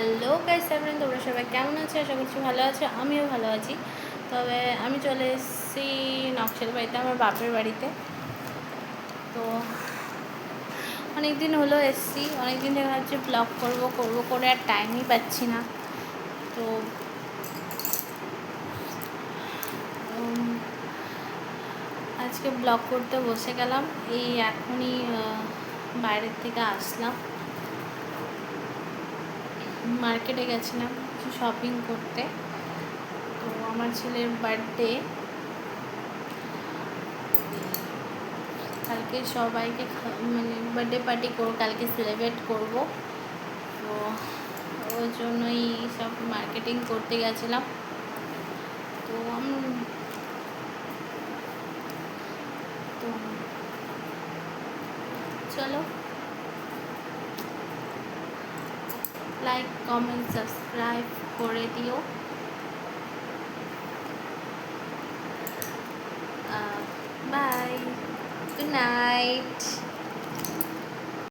Hello guys everyone, তোমরা সবাই কেমন আছো? আশা করছি ভালো আছো। আমিও ভালো আছি। তবে আমি চলে এসেছি নকশাল বাড়িতে, আমার বাপের বাড়িতে। তো অনেক দিন হলো এসেছি, অনেক দিন থেকে ভাবছি ব্লগ করবো করে আর টাইমই পাচ্ছি না। তো আজকে ব্লগ করতে বসে গেলাম। এই এখনই বাইরের থেকে আসলাম, মার্কেটে গেছিলাম কিছু শপিং করতে। তো আমার ছেলের বার্থডে, কালকে সবাইকে মানে বার্থডে পার্টি কালকে সেলিব্রেট করব। তো ওর জন্যই সব মার্কেটিং করতে গেছিলাম। তো তো চলো, লাইক কমেন্ট সাবস্ক্রাইব করে দিও। Bye, good night.